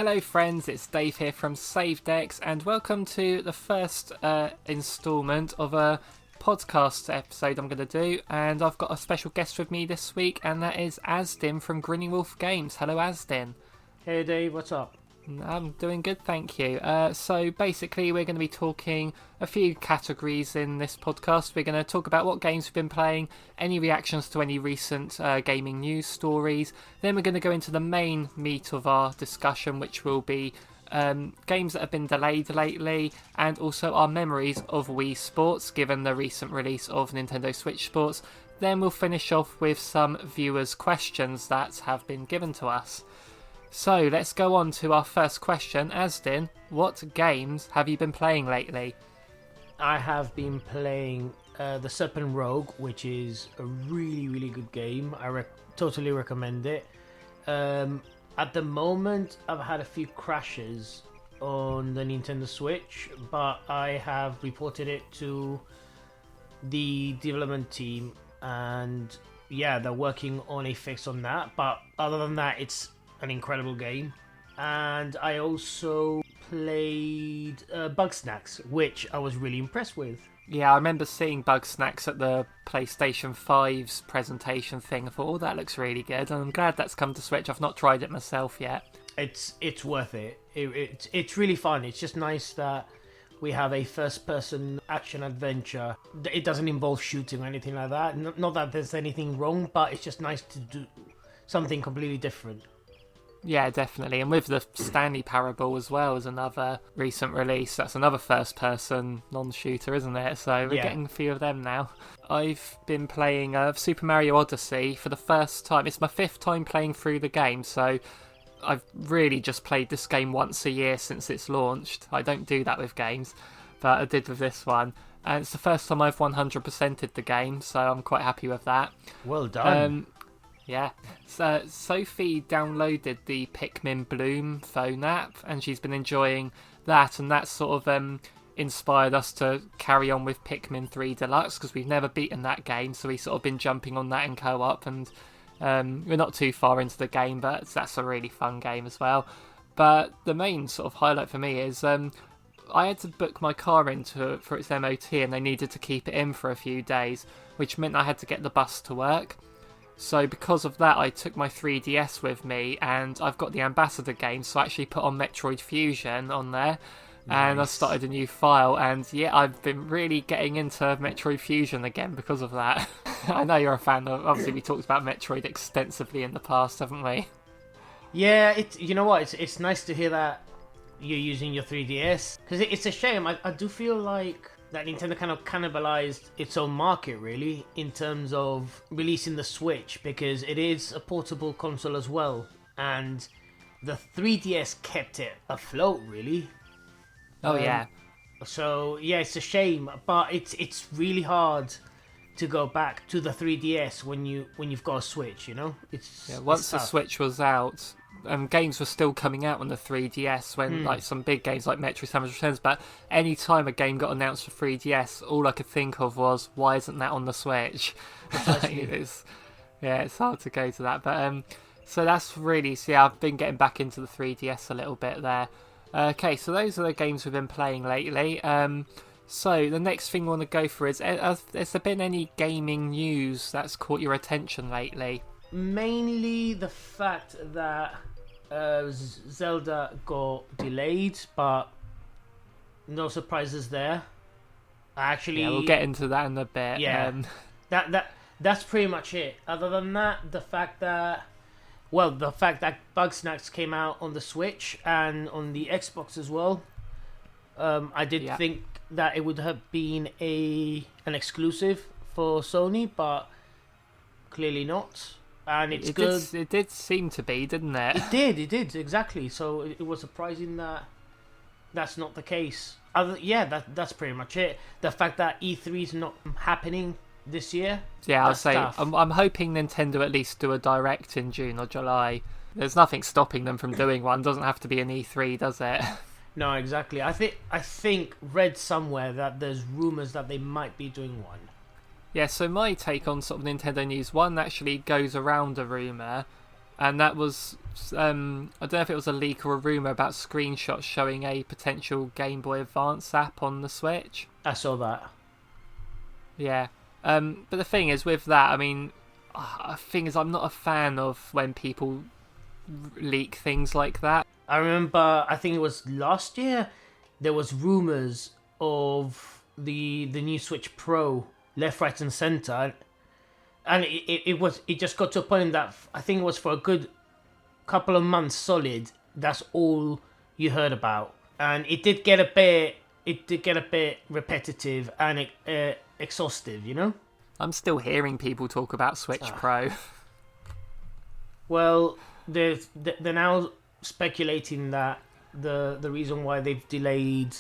Hello friends, it's Dave here from SaveDex and welcome to the first instalment of a podcast episode I'm going to do, and I've got a special guest with me this week, and that is Azdin from Grinning Wolf Games. Hello Azdin. Hey Dave, what's up? I'm doing good, thank you. So basically we're going to be talking a few categories in this podcast. We're going to talk about what games we've been playing, any reactions to any recent gaming news stories. Then we're going to go into the main meat of our discussion, which will be games that have been delayed lately, and also our memories of Wii Sports given the recent release of Nintendo Switch Sports. Then we'll finish off with some viewers' questions that have been given to us. So let's go on to our first question. Azdin, what games have you been playing lately? I have been playing The Serpent Rogue, which is a really good game. I totally recommend it. At the moment, I've had a few crashes on the Nintendo Switch, but I have reported it to the development team, and yeah, they're working on a fix on that. But other than that, it's an incredible game. And I also played Bugsnax, which I was really impressed with. Yeah, I remember seeing Bugsnax at the PlayStation 5's presentation thing. I thought, oh, that looks really good, and I'm glad that's come to Switch. I've not tried it myself yet. It's worth it. It's really fun. It's just nice that we have a first-person action adventure. It doesn't involve shooting or anything like that. Not that there's anything wrong, but it's just nice to do something completely different. Yeah, definitely. And with the Stanley Parable as well as another recent release, that's another first-person non-shooter, isn't it? So we're getting a few of them now. I've been playing Super Mario Odyssey for the first time. It's my 5th time playing through the game, so I've really just played this game once a year since it's launched. I don't do that with games, but I did with this one. And it's the first time I've 100%ed the game, so I'm quite happy with that. Well done. Yeah, so Sophie downloaded the Pikmin Bloom phone app, and she's been enjoying that, and that sort of inspired us to carry on with Pikmin 3 Deluxe, because we've never beaten that game, so we've sort of been jumping on that in co-op, and we're not too far into the game, but that's a really fun game as well. But the main sort of highlight for me is I had to book my car for its MOT, and they needed to keep it in for a few days, which meant I had to get the bus to work. So because of that, I took my 3DS with me, and I've got the Ambassador game, so I actually put on Metroid Fusion on there. Nice. And I started a new file, and yeah, I've been really getting into Metroid Fusion again because of that. I know you're a fan of, obviously we talked about Metroid extensively in the past, haven't we? Yeah, you know what, it's nice to hear that you're using your 3DS, because it's a shame. I do feel like that Nintendo kind of cannibalized its own market, really, in terms of releasing the Switch, because it is a portable console as well, and the 3DS kept it afloat, really. Oh yeah. So yeah, it's a shame, but it's really hard to go back to the 3DS when you've got a Switch, you know. Once the Switch was out, games were still coming out on the 3DS when like some big games like Metroid Samus Returns, but any time a game got announced for 3DS, all I could think of was, why isn't that on the Switch? It's hard to go to that, but so that's really, I've been getting back into the 3DS a little bit there. Okay, so those are the games we've been playing lately. So the next thing we want to go for is, has there been any gaming news that's caught your attention lately? Mainly the fact that Zelda got delayed, but no surprises there. Actually, we'll get into that in a bit. Yeah, that's pretty much it. Other than that, the fact that Bugsnax came out on the Switch and on the Xbox as well. I did think that it would have been an exclusive for Sony, but clearly not. And it's good. It did seem to be, didn't it? It did, exactly. So it was surprising that that's not the case. That's pretty much it. The fact that E3 is not happening this year. Yeah, I'll say I'm hoping Nintendo at least do a Direct in June or July. There's nothing stopping them from doing one. Doesn't have to be an E3, does it? No, exactly. I think read somewhere that there's rumours that they might be doing one. Yeah, so my take on sort of Nintendo news, one actually goes around a rumour and that was I don't know if it was a leak or a rumor about screenshots showing a potential Game Boy Advance app on the Switch. I saw that. Yeah, but the thing is with that, I mean, I'm not a fan of when people leak things like that. I remember, I think it was last year, there was rumors of the new Switch Pro left, right, and center, and it just got to a point that I think it was for a good couple of months solid. That's all you heard about, and it did get a bit repetitive and exhaustive, you know. I'm still hearing people talk about Switch Pro. Well, they're now speculating that the reason why they've delayed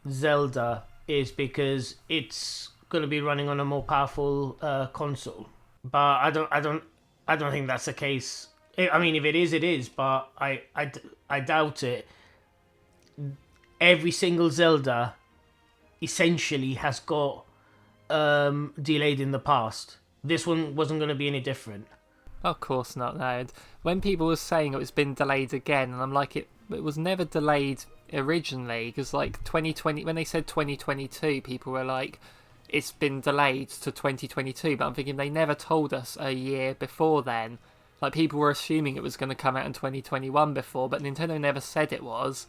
Zelda is because it's going to be running on a more powerful console. But I don't think that's the case. I mean, if it is, it is. But I doubt it. Every single Zelda essentially has got delayed in the past. This one wasn't going to be any different. Of course not, no. When people were saying it's been delayed again, and I'm like, it was never delayed originally, because like 2020, when they said 2022, people were like, it's been delayed to 2022, but I'm thinking they never told us a year before then. Like, people were assuming it was going to come out in 2021 before, but Nintendo never said it was.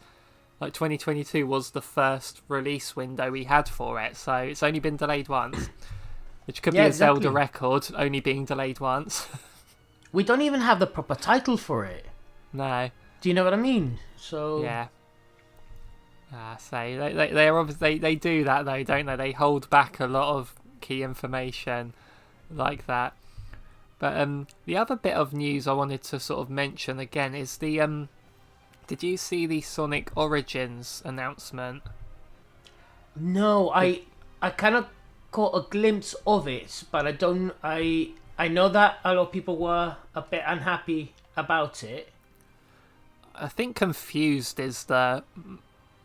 Like, 2022 was the first release window we had for it, so it's only been delayed once. Which could be a exactly. Zelda record, only being delayed once. We don't even have the proper title for it. No. Do you know what I mean? So yeah. They do that though, don't they? They hold back a lot of key information like that. But the other bit of news I wanted to sort of mention again is the did you see the Sonic Origins announcement? No, I kind of caught a glimpse of it, but I know that a lot of people were a bit unhappy about it. I think confused is the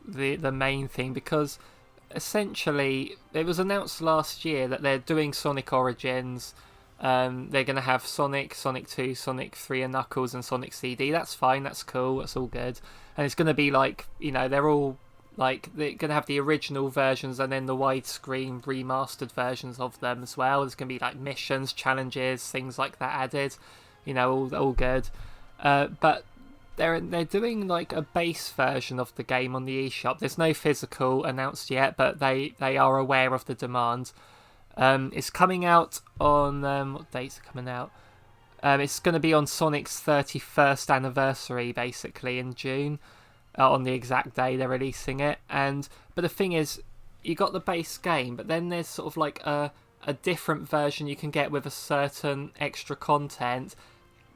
main thing, because essentially it was announced last year that they're doing Sonic Origins. They're going to have Sonic, Sonic 2, Sonic 3 and Knuckles and Sonic CD. That's fine, that's cool, that's all good. And it's going to be like, you know, they're all like, they're going to have the original versions and then the widescreen remastered versions of them as well. There's going to be like missions, challenges, things like that added. You know, all good. But they're doing like a base version of the game on the eShop. There's no physical announced yet, but they are aware of the demand. It's coming out on what dates are coming out? It's going to be on Sonic's 31st anniversary, basically in June, on the exact day they're releasing it. But the thing is, you got the base game, but then there's sort of like a different version you can get with a certain extra content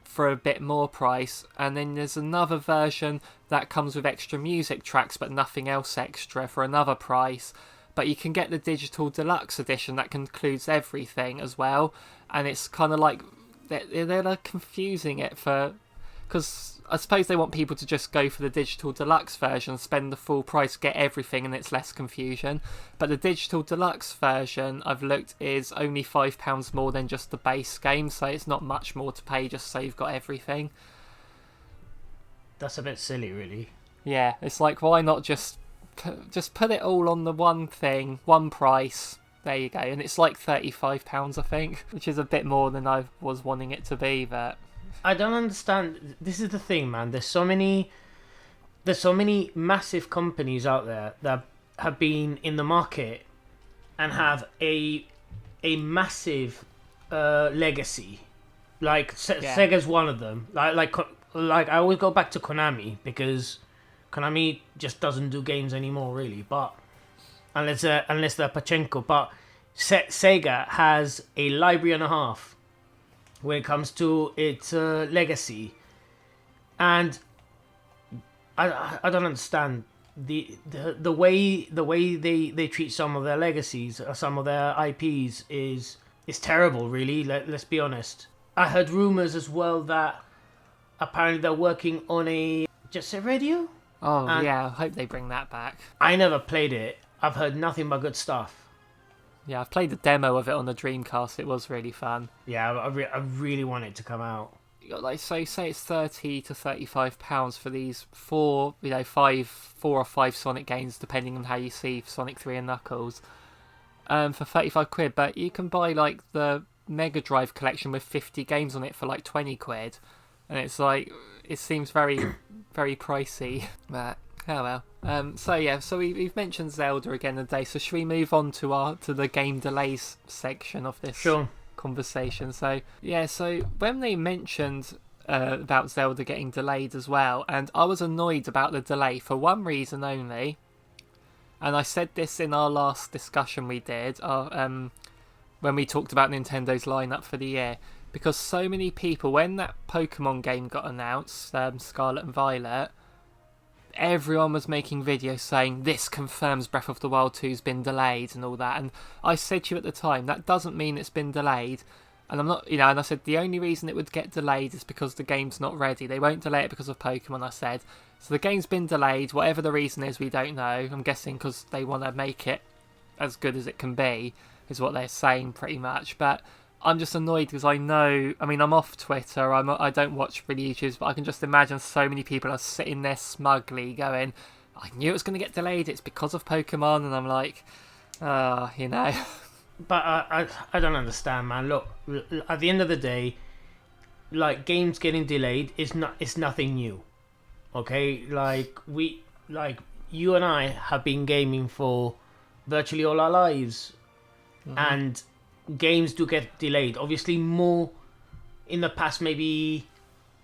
for a bit more price, and then there's another version that comes with extra music tracks but nothing else extra for another price. But you can get the digital deluxe edition that includes everything as well, and it's kind of like they're like confusing it because I suppose they want people to just go for the digital deluxe version, spend the full price, get everything, and it's less confusion. But the digital deluxe version, I've looked, is only £5 more than just the base game, so it's not much more to pay just so you've got everything. That's a bit silly, really. Yeah, it's like, why not just put it all on the one thing, one price. There you go. And it's like £35, I think, which is a bit more than I was wanting it to be. But I don't understand. This is the thing, man. There's so many massive companies out there that have been in the market and have a massive legacy. Like Sega's one of them. Like I always go back to Konami, because Konami just doesn't do games anymore, really. But unless they're Pachinko, but Sega has a library and a half when it comes to its legacy, and I don't understand the way they treat some of their legacies or some of their IPs is terrible, really. Let's be honest. I heard rumors as well that apparently they're working on a Jet Set Radio. Oh, yeah, I hope they bring that back. I never played it. I've heard nothing but good stuff. Yeah, I've played the demo of it on the Dreamcast. It was really fun. Yeah, I really want it to come out. like, so say it's £30 to £35 for these four or five Sonic games, depending on how you see Sonic 3 and Knuckles, for £35, but you can buy like the Mega Drive collection with 50 games on it for like £20, and it's like, it seems very very pricey. But oh well. So we've mentioned Zelda again today, so should we move on to the game delays section of this conversation? So when they mentioned about Zelda getting delayed as well, and I was annoyed about the delay for one reason only, and I said this in our last discussion we did when we talked about Nintendo's lineup for the year, because so many people, when that Pokemon game got announced, Scarlet and Violet, everyone was making videos saying this confirms Breath of the Wild 2's been delayed and all that, and I said to you at the time, that doesn't mean it's been delayed. And I'm not, and I said the only reason it would get delayed is because the game's not ready. They won't delay it because of Pokemon, I said. So the game's been delayed, whatever the reason is, we don't know. I'm guessing because they want to make it as good as it can be, is what they're saying pretty much. But I'm just annoyed because I know, I'm off Twitter, I don't watch really YouTubers, but I can just imagine so many people are sitting there smugly going, I knew it was going to get delayed, it's because of Pokemon, and I'm like, But I don't understand, man. Look, at the end of the day, like, games getting delayed it's nothing new. Okay? Like, you and I have been gaming for virtually all our lives. Mm-hmm. And games do get delayed. Obviously more in the past maybe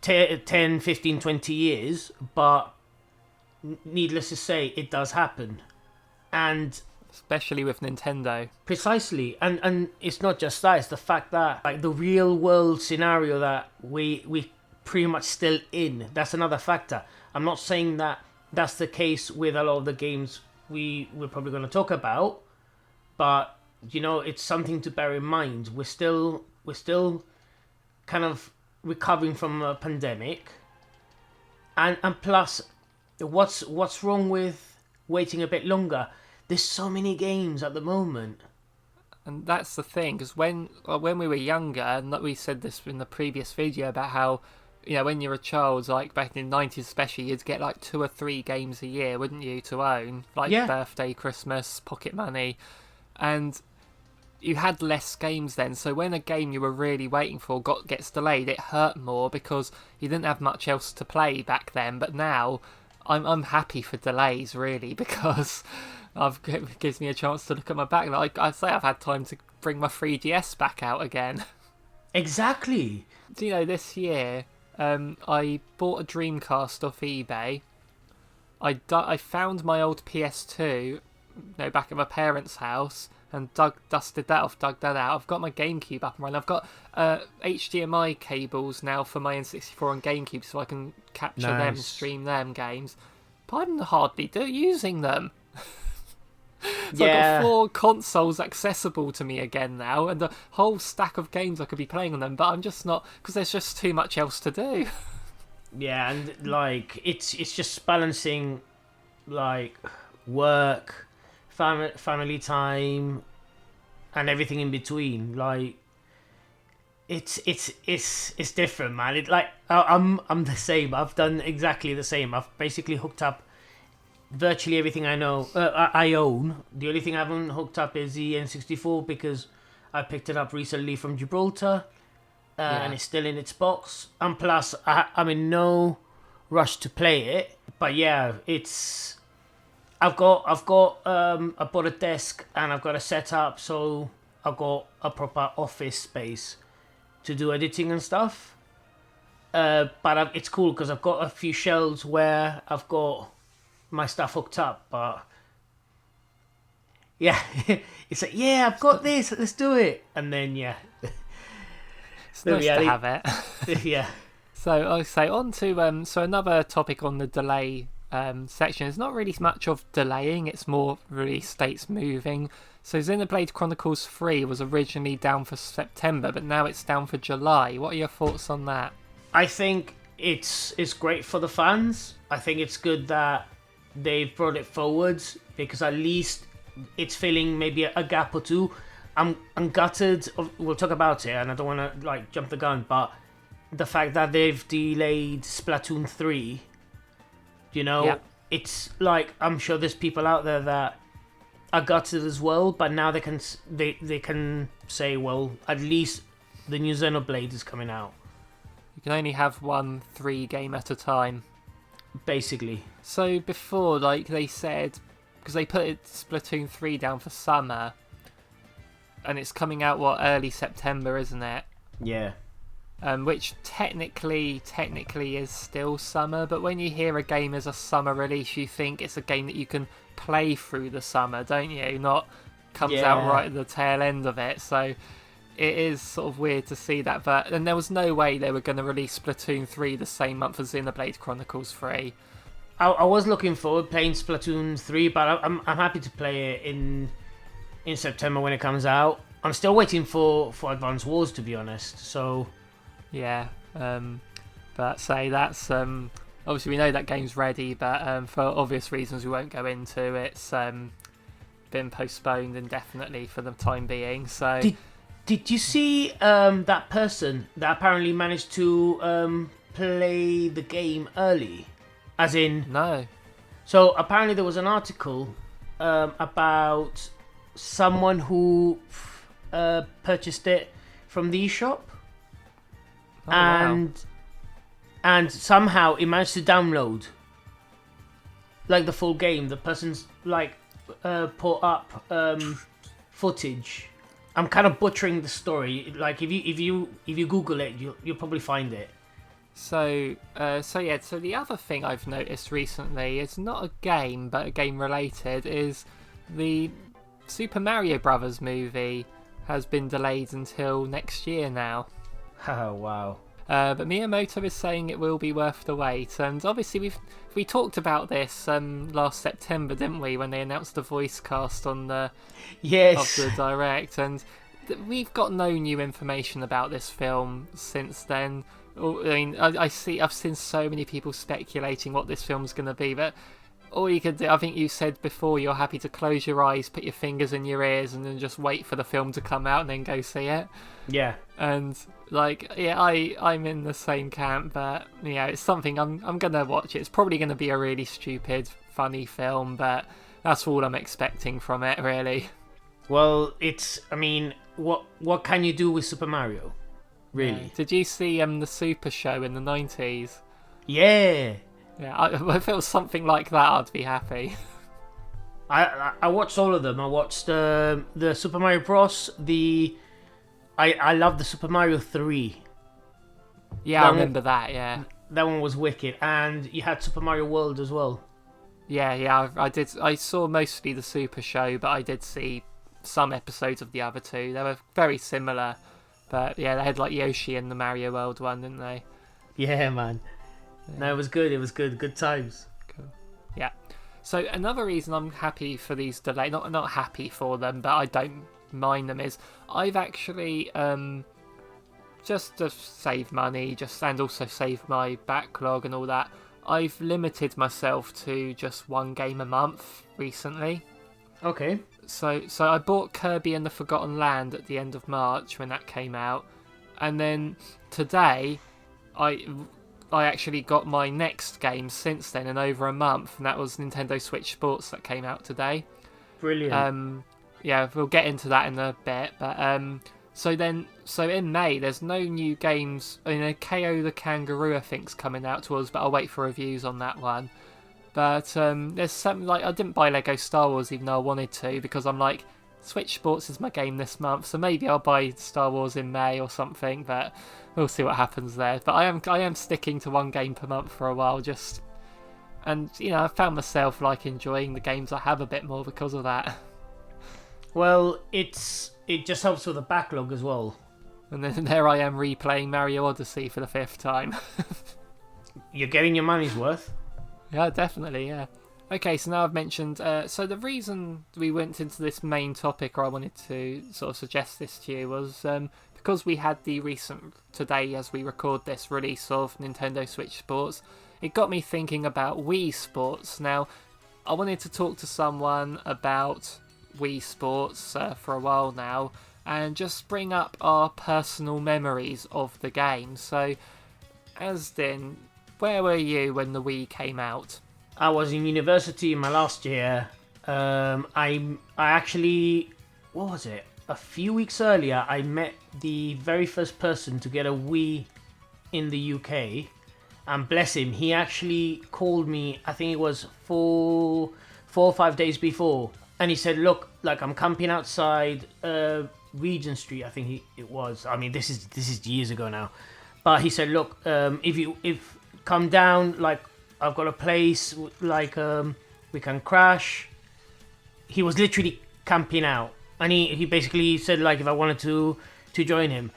10, 15, 20 years, but needless to say, it does happen. And especially with Nintendo. Precisely. And it's not just that, it's the fact that, like, the real world scenario that we pretty much still in, that's another factor. I'm not saying that that's the case with a lot of the games we're probably going to talk about, but it's something to bear in mind. We're still kind of recovering from a pandemic, and plus, what's wrong with waiting a bit longer? There's so many games at the moment. And that's the thing, because when we were younger, and we said this in the previous video about how, when you're a child, like back in the 90s especially, you'd get like 2 or 3 games a year, wouldn't you, to own? Like birthday, Christmas, pocket money. And you had less games then, so when a game you were really waiting for gets delayed, it hurt more because you didn't have much else to play back then. But now, I'm happy for delays, really, because it gives me a chance to look at my back. Like I say, I've had time to bring my 3DS back out again. Exactly. This year, I bought a Dreamcast off eBay. I found my old PS2, back at my parents' house, and dusted that off, dug that out. I've got my GameCube up and running. I've got HDMI cables now for my N64 and GameCube, so I can capture them and stream them games. But I'm hardly using them. So I've got 4 consoles accessible to me again now, and a whole stack of games I could be playing on them, but I'm just not, because there's just too much else to do. Yeah, and like it's just balancing, like, work, family time, and everything in between. Like, it's different, man. It, like, I'm the same. I've done exactly the same. I've basically hooked up virtually everything I own. The only thing I haven't hooked up is the N64, because I picked it up recently from Gibraltar, and it's still in its box. And plus, I'm in no rush to play it. But yeah, I bought a desk and I've got a setup, so I've got a proper office space to do editing and stuff. But it's cool because I've got a few shelves where I've got my stuff hooked up. But yeah, it's like, I've got this, let's do it. And then it's nice to have it. Yeah. So I say on to so another topic on the delay section is not really much of delaying, it's more release dates moving. So Xenoblade Chronicles 3 was originally down for September, but now it's down for July. What are your thoughts on that? I think it's great for the fans. I think it's good that they've brought it forwards, because at least it's filling maybe a gap or two. I'm gutted. We'll talk about it, and I don't want to jump the gun, but the fact that they've delayed Splatoon 3, it's like, I'm sure there's people out there that are gutted as well, but now they can say, well, at least the new Xenoblade is coming out. You can only have one 3 game at a time. Basically. So before, like they said, because they put Splatoon 3 down for summer, and it's coming out, early September, isn't it? Yeah. Which technically is still summer, but when you hear a game as a summer release, you think it's a game that you can play through the summer, don't you? Not comes out right at the tail end of it. So it is sort of weird to see that. And there was no way they were going to release Splatoon 3 the same month as Xenoblade Chronicles 3. I was looking forward to playing Splatoon 3, but I'm happy to play it in September when it comes out. I'm still waiting for Advance Wars, to be honest. So yeah, but say that's obviously we know that game's ready, but for obvious reasons we won't go into. It's been postponed indefinitely for the time being. So did you see that person that apparently managed to play the game early? As in, no. So apparently there was an article about someone who purchased it from the eShop. Oh, and wow. And somehow it managed to download like the full game. The person's like put up footage. I'm kind of butchering the story. Like if you Google it, you'll probably find it. So the other thing I've noticed recently, it's not a game, but a game related, is the Super Mario Brothers movie has been delayed until next year now. Oh, wow. But Miyamoto is saying it will be worth the wait, and obviously we talked about this last September, didn't we, when they announced the voice cast on the of the Direct, and we've got no new information about this film since then. I mean, I've seen so many people speculating what this film's going to be, but all you could do, I think you said before, you're happy to close your eyes, put your fingers in your ears, and then just wait for the film to come out and then go see it. Yeah. And I'm in the same camp, but it's something I'm gonna watch. It's probably gonna be a really stupid, funny film, but that's all I'm expecting from it, really. Well, what can you do with Super Mario? Really? Yeah. Did you see the Super Show in the 90s? Yeah. Yeah, if it was something like that, I'd be happy. I watched all of them. I watched the Super Mario Bros. I love the Super Mario 3. Yeah, I remember that, yeah. That one was wicked. And you had Super Mario World as well. Yeah, I did. I saw mostly the Super Show, but I did see some episodes of the other two. They were very similar. But yeah, they had like Yoshi in the Mario World one, didn't they? Yeah, man. Yeah. No, it was good. It was good. Good times. Cool. Yeah. So another reason I'm happy for these delays, not happy for them, but I don't mind them, is I've actually just to save money, and also save my backlog and all that, I've limited myself to just one game a month recently. Okay. So I bought Kirby and the Forgotten Land at the end of March when that came out, and then today I actually got my next game since then in over a month, and that was Nintendo Switch Sports that came out today. Brilliant. Yeah, we'll get into that in a bit, but so in May there's no new games. I mean, KO the Kangaroo I think's coming out to us, but I'll wait for reviews on that one. But there's something like, I didn't buy Lego Star Wars even though I wanted to, because I'm like, Switch Sports is my game this month, so maybe I'll buy Star Wars in May or something, but we'll see what happens there. But I am sticking to one game per month for a while, and I found myself like enjoying the games I have a bit more because of that. Well, it just helps with the backlog as well. And then there I am replaying Mario Odyssey for the 5th time. You're getting your money's worth. Yeah, definitely, yeah. Okay, so now I've mentioned... so the reason we went into this main topic, or I wanted to sort of suggest this to you, was because we had the recent, today as we record this, release of Nintendo Switch Sports, it got me thinking about Wii Sports. Now, I wanted to talk to someone about Wii Sports for a while now, and just bring up our personal memories of the game. So, Azdin, where were you when the Wii came out? I was in university in my last year. I actually, what was it? A few weeks earlier, I met the very first person to get a Wii in the UK. And bless him, he actually called me, I think it was 4 or 5 days before. And he said, look, like I'm camping outside Regent Street, I think it was. I mean, this is years ago now. But he said, look, if come down, like I've got a place, like we can crash. He was literally camping out. And he basically said, like, if I wanted to join him.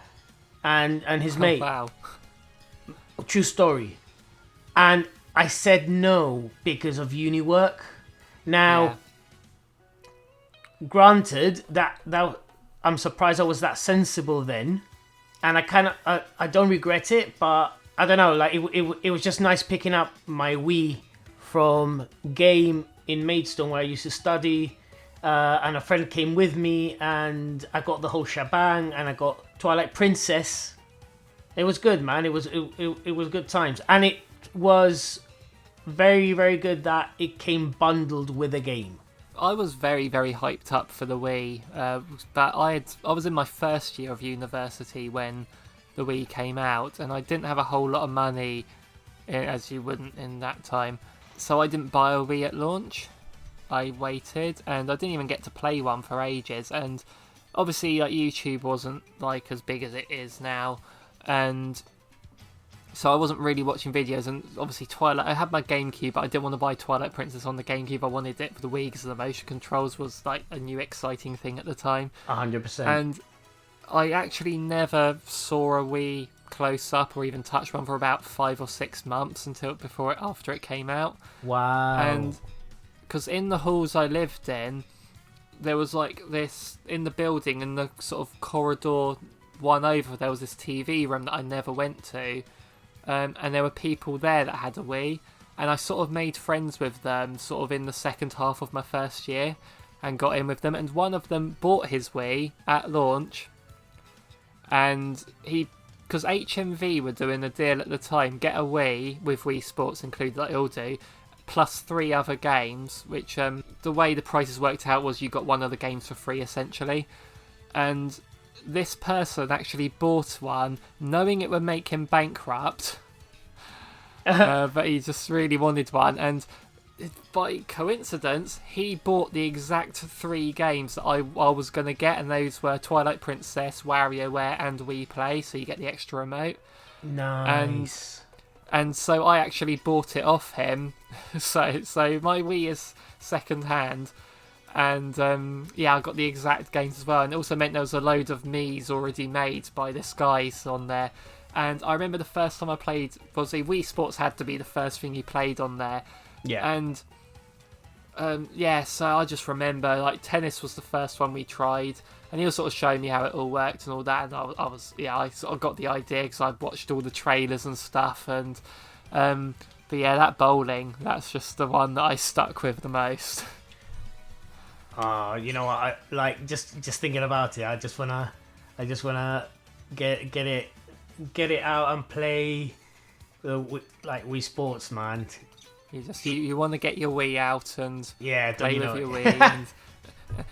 And his mate. Wow. True story. And I said no because of uni work. Now, granted, that I'm surprised I was that sensible then. And I don't regret it, but I don't know, like it was just nice picking up my Wii from game in Maidstone where I used to study. And a friend came with me, and I got the whole shebang, and I got Twilight Princess. It was good, man. It was good times, and it was very, very good that it came bundled with a game. I was very, very hyped up for the Wii, but I was in my first year of university when the Wii came out, and I didn't have a whole lot of money, as you wouldn't in that time, so I didn't buy a Wii at launch. I waited, and I didn't even get to play one for ages, and obviously like YouTube wasn't like as big as it is now, and so I wasn't really watching videos. And obviously Twilight, I had my GameCube, but I didn't want to buy Twilight Princess on the GameCube. I wanted it for the Wii because the motion controls was like a new exciting thing at the time. 100%. And I actually never saw a Wii close up or even touch one for about 5 or 6 months after it came out. Wow. And because in the halls I lived in, there was like this, in the building, in the sort of corridor one over, there was this TV room that I never went to. And there were people there that had a Wii. And I sort of made friends with them sort of in the second half of my first year and got in with them. And one of them bought his Wii at launch. And because HMV were doing a deal at the time, get a Wii with Wii Sports included, like all do, plus 3 other games, which the way the prices worked out was you got one of the games for free essentially. And this person actually bought one knowing it would make him bankrupt, but he just really wanted one, and by coincidence he bought the exact 3 games that I was going to get, and those were Twilight Princess, WarioWare and Wii Play, so you get the extra remote. Nice. And so I actually bought it off him. So my Wii is second hand. And I got the exact games as well. And it also meant there was a load of Mii's already made by this guy on there. And I remember the first time I played, Wii Sports had to be the first thing you played on there. Yeah. And so I just remember like tennis was the first one we tried. And he was sort of showing me how it all worked and all that, and I sort of got the idea because I'd watched all the trailers and stuff, and but yeah, that bowling, that's just the one that I stuck with the most. You know what? I like just thinking about it. I just wanna get it out and play like Wii Sports, man. You want to get your Wii out and play with your Wii.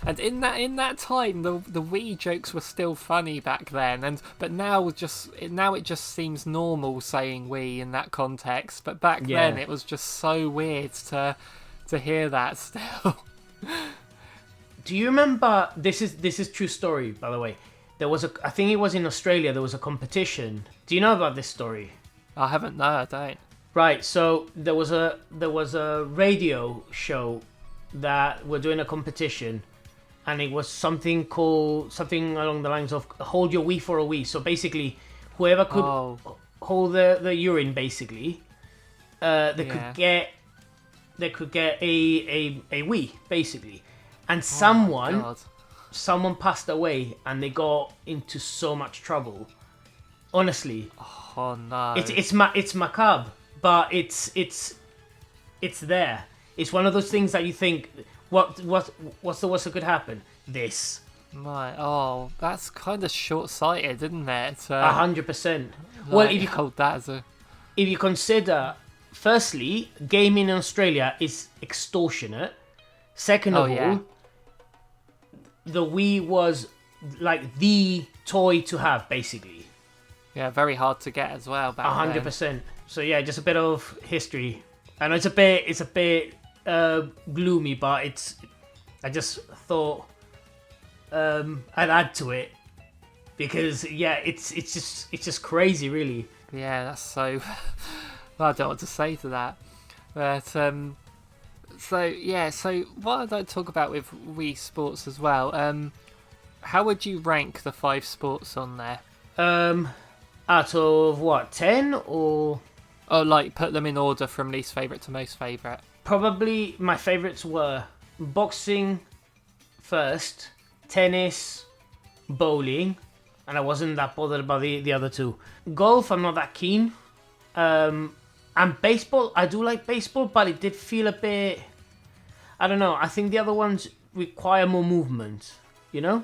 And in that time, the Wii jokes were still funny back then, but now it just seems normal saying Wii in that context. But back then, it was just so weird to hear that still. Do you remember? This is true story, by the way. There was I think it was in Australia. There was a competition. Do you know about this story? I haven't. No, I don't. Right. So there was a radio show that were doing a competition. And it was something along the lines of hold your Wii for a Wii. So basically, whoever could hold the urine, basically, they could get a Wii, basically. And someone passed away, and they got into so much trouble. Honestly. Oh no. It's macabre, but it's there. It's one of those things that you think, what's the worst that could happen? This. That's kind of short-sighted, isn't it? 100%. Well, if you hold that as a... if you consider, firstly, gaming in Australia is extortionate. Second of all, the Wii was like the toy to have, basically. Yeah, very hard to get as well back 100%. So yeah, just a bit of history. I know it's a bit gloomy, but I just thought I'd add to it because it's just crazy, really. Yeah, that's so. Well, I don't know what to say to that, but so what I'd like to talk about with Wii Sports as well. How would you rank the 5 sports on there? Out of what, 10 or? Oh, like put them in order from least favourite to most favourite. Probably my favourites were boxing first, tennis, bowling, and I wasn't that bothered about the other two. Golf, I'm not that keen. And baseball, I do like baseball, but it did feel a bit... I don't know, I think the other ones require more movement, you know?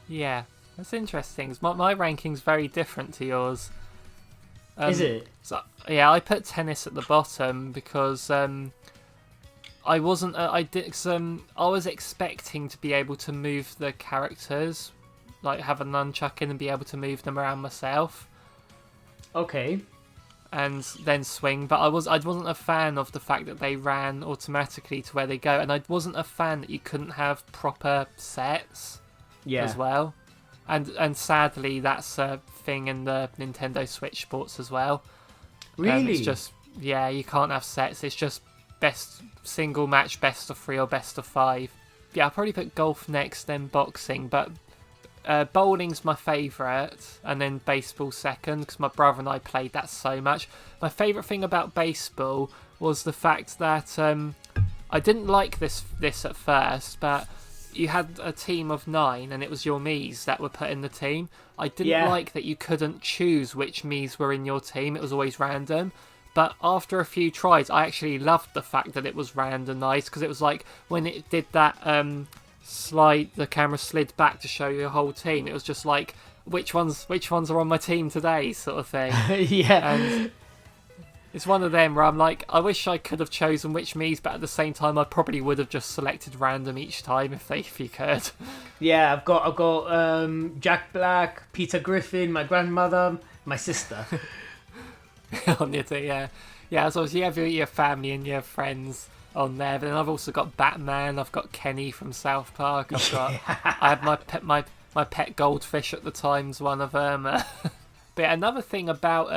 Yeah, that's interesting. My ranking's very different to yours. Is it? So, yeah, I put tennis at the bottom because I wasn't. I was expecting to be able to move the characters, like have a nunchuck in and be able to move them around myself. Okay. And then swing, but I wasn't a fan of the fact that they ran automatically to where they go, and I wasn't a fan that you couldn't have proper sets. Yeah. As well. And sadly, that's a thing in the Nintendo Switch sports as well. Really? It's just, yeah, you can't have sets. It's just best single match, best of 3 or best of 5. Yeah, I'll probably put golf next, then boxing. But bowling's my favourite, and then baseball second, because my brother and I played that so much. My favourite thing about baseball was the fact that I didn't like this at first, but... You had a team of 9 and it was your Miis that were put in the team. I didn't like that you couldn't choose which Miis were in your team. It was always random. But after a few tries, I actually loved the fact that it was randomised, because it was like when it did that the camera slid back to show your whole team. It was just like, which ones are on my team today, sort of thing. Yeah. And it's one of them where I'm like, I wish I could have chosen which Miis, but at the same time, I probably would have just selected random each time if you could. Yeah, I've got Jack Black, Peter Griffin, my grandmother, my sister. On your team, yeah. So you have your family and your friends on there, but then I've also got Batman. I've got Kenny from South Park. I had my pet goldfish at the time's one of them. But another thing about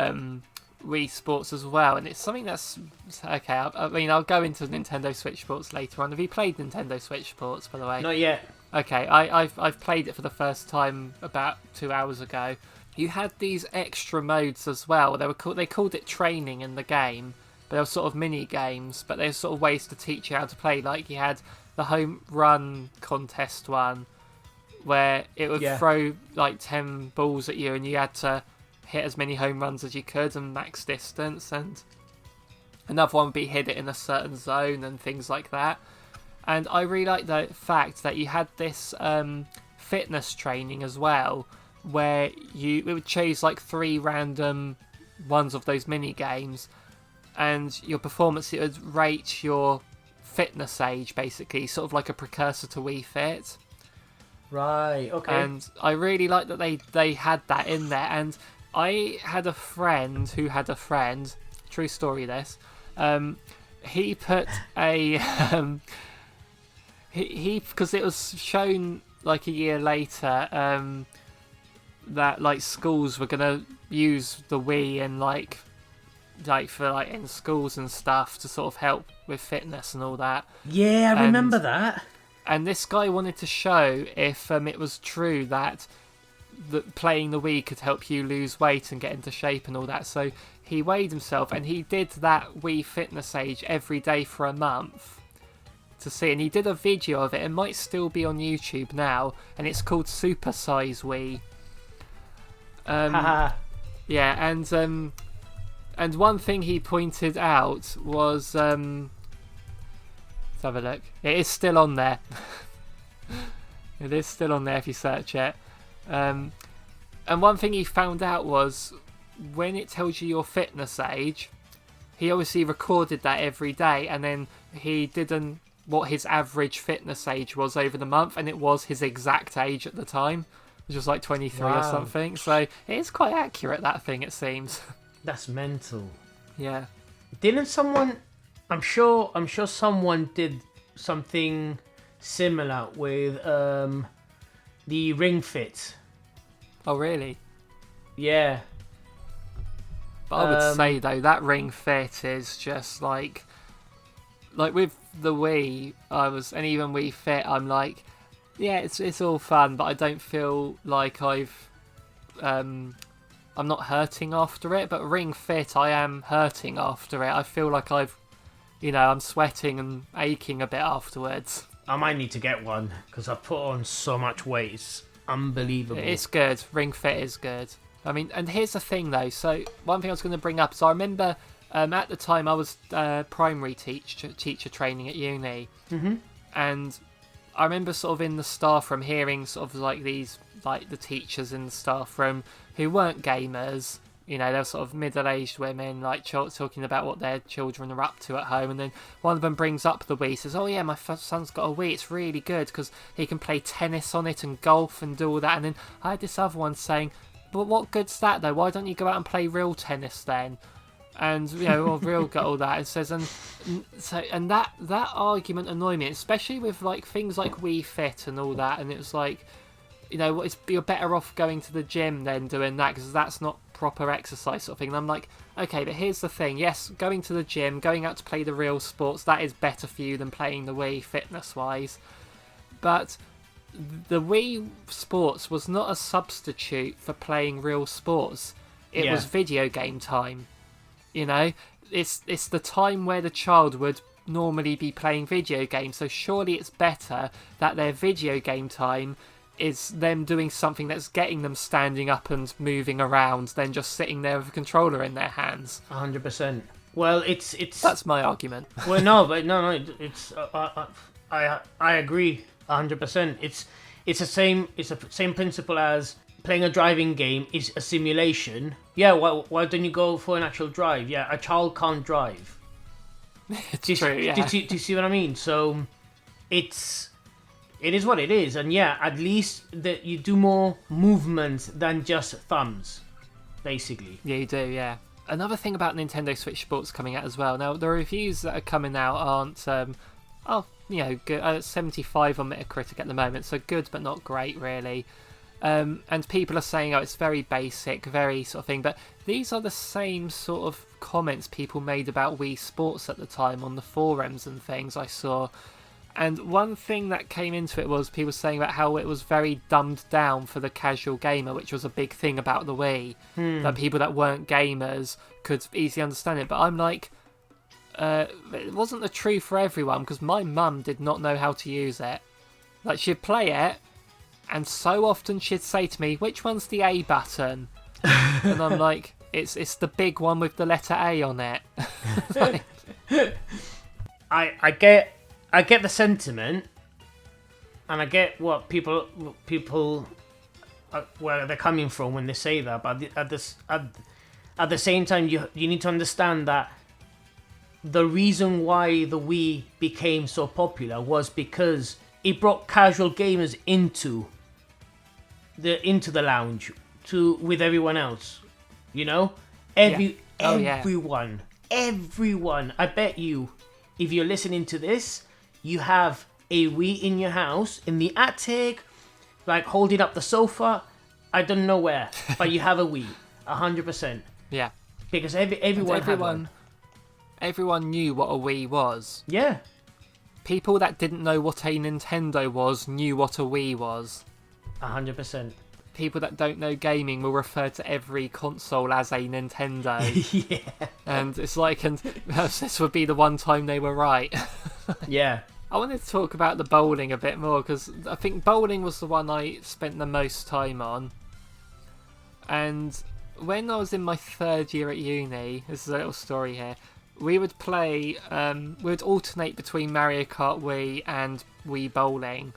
Wii Sports as well, and it's something that's okay. I'll go into Nintendo Switch Sports later on. Have you played Nintendo Switch Sports, by the way? Not yet. Okay, I've played it for the first time about 2 hours ago. You had these extra modes as well. They called it training in the game, but they were sort of mini games. But they were sort of ways to teach you how to play. Like you had the home run contest one, where it would throw like 10 balls at you, and you had to hit as many home runs as you could and max distance, and another one would be hit it in a certain zone and things like that. And I really like the fact that you had this fitness training as well, where it would choose like 3 random ones of those mini games, and your performance, it would rate your fitness age, basically, sort of like a precursor to Wii Fit. Right, okay. And I really like that they had that in there. And I had a friend who had a friend, true story this, he put a he because it was shown like a year later that like schools were gonna use the Wii and like for in schools and stuff to sort of help with fitness and all that. Yeah, I remember that. And this guy wanted to show if it was true that playing the Wii could help you lose weight and get into shape and all that. So he weighed himself and he did that Wii fitness age every day for a month to see. And he did a video of it. It might still be on YouTube now, and it's called Super Size Wii. Yeah, and one thing he pointed out was let's have a look. It is still on there. It is still on there if you search it. And one thing he found out was when it tells you your fitness age, he obviously recorded that every day, and then he didn't what his average fitness age was over the month, and it was his exact age at the time, which was like 23 or something. So it is quite accurate, that thing, it seems. That's mental. Yeah. Didn't someone? I'm sure someone did something similar with the Ring Fit. Oh, really? Yeah. But I would say, though, that Ring Fit is just like with the Wii, and even Wii Fit, I'm like, yeah, it's all fun, but I don't feel like I'm not hurting after it. But Ring Fit, I am hurting after it. I feel like I'm sweating and aching a bit afterwards. I might need to get one because I've put on so much weight. It's unbelievable. It's good. Ring Fit is good. I mean, and here's the thing though. So one thing I was going to bring up is I remember at the time I was primary teacher training at uni, and I remember sort of in the staff room hearing sort of like these like the teachers in the staff room who weren't gamers. You know, they're sort of middle-aged women, like talking about what their children are up to at home. And then one of them brings up the Wii, says, "Oh yeah, my son's got a Wii. It's really good because he can play tennis on it and golf and do all that." And then I had this other one saying, "But what good's that though? Why don't you go out and play real tennis then?" And or real got all that. It says, and that argument annoyed me, especially with like things like Wii Fit and all that. And it was like, you're better off going to the gym than doing that because that's not proper exercise sort of thing. And I'm like, okay, but here's the thing. Yes, going to the gym, going out to play the real sports, that is better for you than playing the Wii fitness-wise. But the Wii Sports was not a substitute for playing real sports. It was video game time. It's the time where the child would normally be playing video games. So surely it's better that their video game time is them doing something that's getting them standing up and moving around than just sitting there with a controller in their hands. 100%. Well, it's that's my argument. Well, no, it's I agree 100%. It's the same principle as playing a driving game is a simulation. Yeah, why don't you go for an actual drive? Yeah, a child can't drive. It's true. Yeah. Do you see what I mean? So it is what it is, and yeah, at least that you do more movement than just thumbs, basically. Yeah, you do, yeah. Another thing about Nintendo Switch Sports coming out as well. Now, the reviews that are coming out aren't, good. 75 on Metacritic at the moment, so good but not great, really. And people are saying, it's very basic, very sort of thing, but these are the same sort of comments people made about Wii Sports at the time on the forums and things I saw. And one thing that came into it was people saying about how it was very dumbed down for the casual gamer, which was a big thing about the Wii. That people that weren't gamers could easily understand it. But I'm like, it wasn't the truth for everyone, because my mum did not know how to use it. Like, she'd play it, and so often she'd say to me, "Which one's the A button?" And I'm like, it's the big one with the letter A on it. Like, I get the sentiment, and I get what people where they're coming from when they say that. But at the same time, you need to understand that the reason why the Wii became so popular was because it brought casual gamers into the lounge with everyone else. Everyone. I bet you, if you're listening to this, you have a Wii in your house, in the attic, like holding up the sofa. I don't know where, but you have a Wii, 100%. Yeah. Because everyone had one. Everyone knew what a Wii was. Yeah. People that didn't know what a Nintendo was knew what a Wii was. 100%. People that don't know gaming will refer to every console as a Nintendo. Yeah. And it's like, and this would be the one time they were right. Yeah. I wanted to talk about the bowling a bit more, because I think bowling was the one I spent the most time on. And when I was in my third year at uni, this is a little story here, we would play, we would alternate between Mario Kart Wii and Wii Bowling.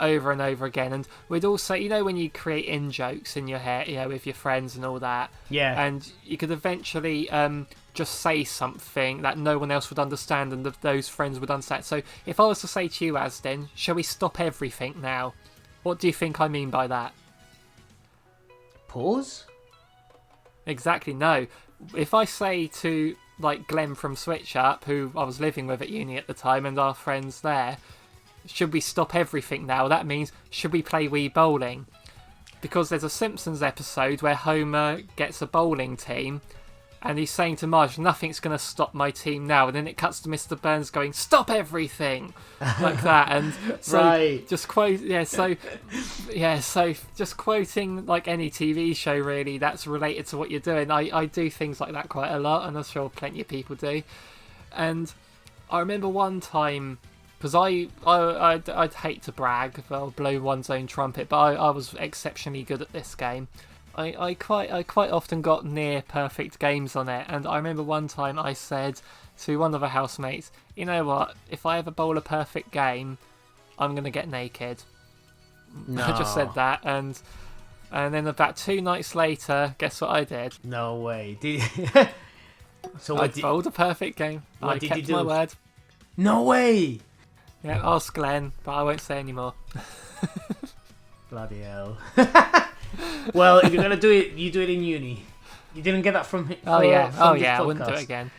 over and over again. And we'd also, when you create in-jokes in your head, with your friends and all that. Yeah. And you could eventually just say something that no one else would understand and those friends would understand. So if I was to say to you, Azdin, shall we stop everything now? What do you think I mean by that? Pause? Exactly, no. If I say to, Glenn from Switch Up, who I was living with at uni at the time, and our friends there, should we stop everything now? That means, should we play Wii Bowling? Because there's a Simpsons episode where Homer gets a bowling team, and he's saying to Marge, nothing's going to stop my team now. And then it cuts to Mr. Burns going, stop everything! Like that. And so, right. just quote, so just quoting, any TV show, really, that's related to what you're doing. I do things like that quite a lot, and I'm sure plenty of people do. And I remember one time, because I'd hate to brag, or blow one's own trumpet, but I was exceptionally good at this game. I quite often got near perfect games on it, and I remember one time I said to one of the housemates, you know what, if I ever bowl a perfect game, I'm going to get naked. No. I just said that, and then about 2 nights later, guess what I did? No way. Did I bowled a perfect game. I kept my word. No way! Yeah, ask Glenn, but I won't say anymore. Bloody hell. Well, if you're going to do it, you do it in uni. You didn't get that from Oh yeah, I wouldn't do it again.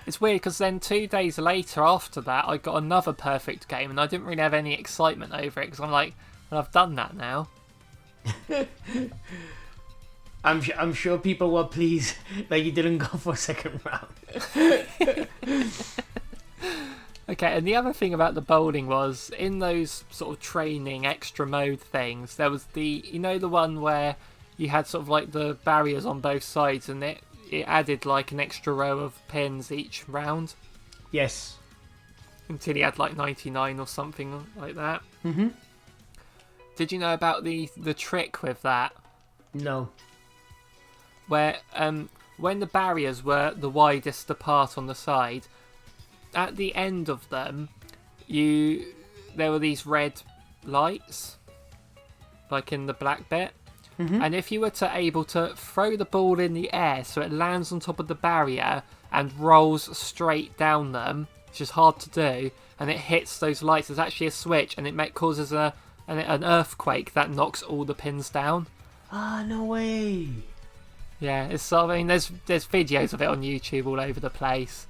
It's weird, because then 2 days later after that, I got another perfect game, and I didn't really have any excitement over it, because I'm like, well, I've done that now. I'm sure people were pleased that you didn't go for a second round. Okay, and the other thing about the bowling was, in those sort of training extra mode things, there was the one where you had sort of the barriers on both sides, and it added an extra row of pins each round. Yes. Until you had 99 or something like that. Mm-hmm. Did you know about the trick with that? No. Where when the barriers were the widest apart on the side, at the end of them, there were these red lights, in the black bit. Mm-hmm. And if you were able to throw the ball in the air so it lands on top of the barrier and rolls straight down them, which is hard to do, and it hits those lights, there's actually a switch, and it causes an earthquake that knocks all the pins down. Ah, no way. Yeah, there's videos of it on YouTube all over the place.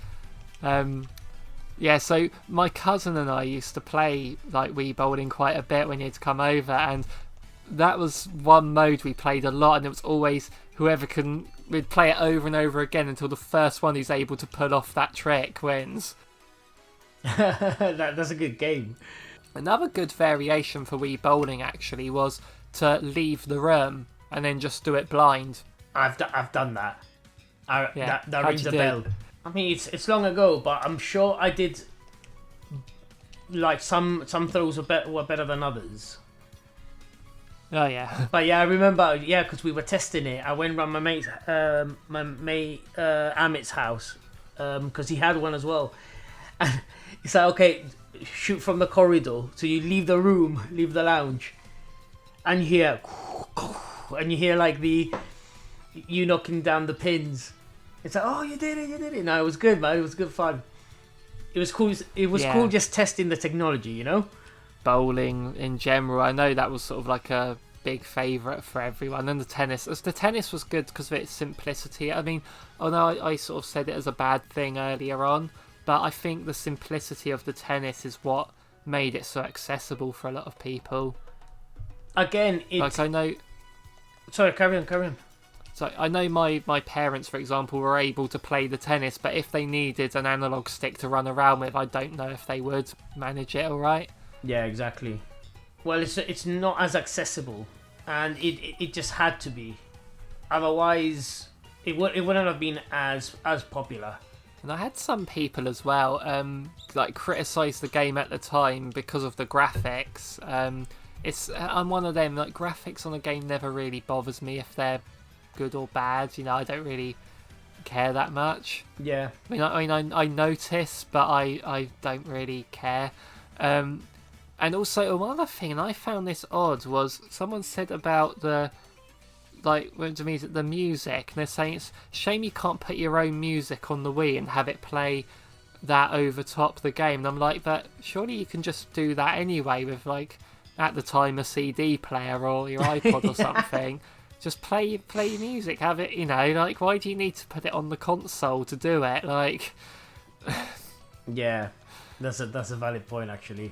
Yeah, so my cousin and I used to play Wii Bowling quite a bit when he'd come over, and that was one mode we played a lot, and it was always we'd play it over and over again until the first one who's able to pull off that trick wins. That's a good game. Another good variation for Wii Bowling actually was to leave the room and then just do it blind. I've done that. That rings a bell. I mean, it's long ago, but I'm sure I did. Some throws were better than others. Oh yeah. But yeah, I remember. Yeah, because we were testing it. I went round my mate Amit's house, because he had one as well. And it's like, okay, shoot from the corridor. So you leave the room, leave the lounge, and you hear you knocking down the pins. It's like, oh, you did it. No, it was good, man. It was good fun. It was cool. It was cool just testing the technology, Bowling in general, I know that was sort of a big favourite for everyone. And the tennis was good because of its simplicity. I mean, I sort of said it as a bad thing earlier on, but I think the simplicity of the tennis is what made it so accessible for a lot of people. Again, it's... I know... Sorry, carry on. So I know my parents, for example, were able to play the tennis, but if they needed an analog stick to run around with, I don't know if they would manage it all right. Yeah, exactly. Well, it's not as accessible, and it just had to be. Otherwise, it wouldn't have been as popular. And I had some people as well, criticise the game at the time because of the graphics. I'm one of them. Graphics on a game never really bothers me if they're good or bad. I don't really care that much. Yeah. I notice, but I don't really care. And And also one other thing, and I found this odd, was someone said about the music, and they're saying it's a shame you can't put your own music on the Wii and have it play that over top the game. And I'm like, but surely you can just do that anyway with, like, at the time, a CD player or your iPod or something. Just play music, have it, like, why do you need to put it on the console to do it? Like, yeah, that's a valid point, actually.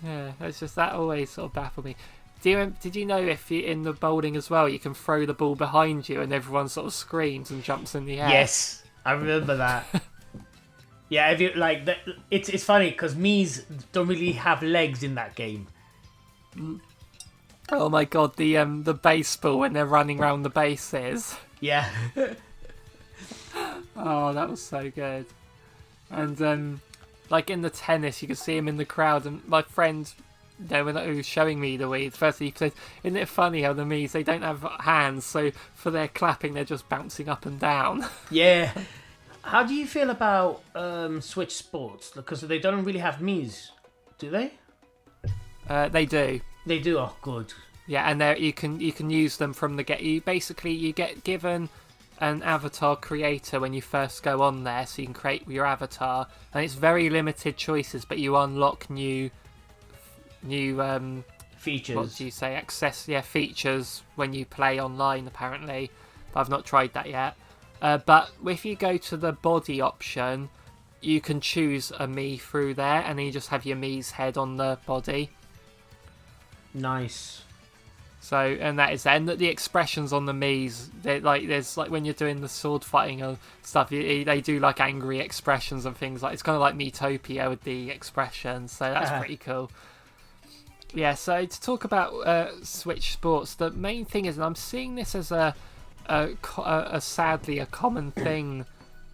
Yeah, it's just that always sort of baffled me. Did you know if you in the bowling as well, you can throw the ball behind you and everyone sort of screams and jumps in the air? Yes, I remember that. Yeah, if you like, it's funny because Mii's don't really have legs in that game. Oh my god, the baseball when they're running around the bases. Yeah. Oh, that was so good. And like in the tennis, you can see him in the crowd, and my friend, who was showing me the Wii, first he said, "Isn't it funny how the Miis, they don't have hands, so for their clapping they're just bouncing up and down." Yeah. How do you feel about Switch Sports? Because they don't really have Mii's, do they? They do. They do. Oh, good. Yeah, and you can use them from the get. You get given an avatar creator when you first go on there, so you can create your avatar, and it's very limited choices, but you unlock new features. What do you say? Features when you play online, apparently. But I've not tried that yet. But if you go to the body option, you can choose a Mii through there, and then you just have your Mii's head on the body. Nice. So, and that is then the expressions on the Mii's. There's like when you're doing the sword fighting and stuff, they do like angry expressions and things like. It's kind of like Miitopia with the expressions. So that's pretty cool. Yeah. So to talk about Switch Sports, the main thing is, and I'm seeing this as a sadly a common thing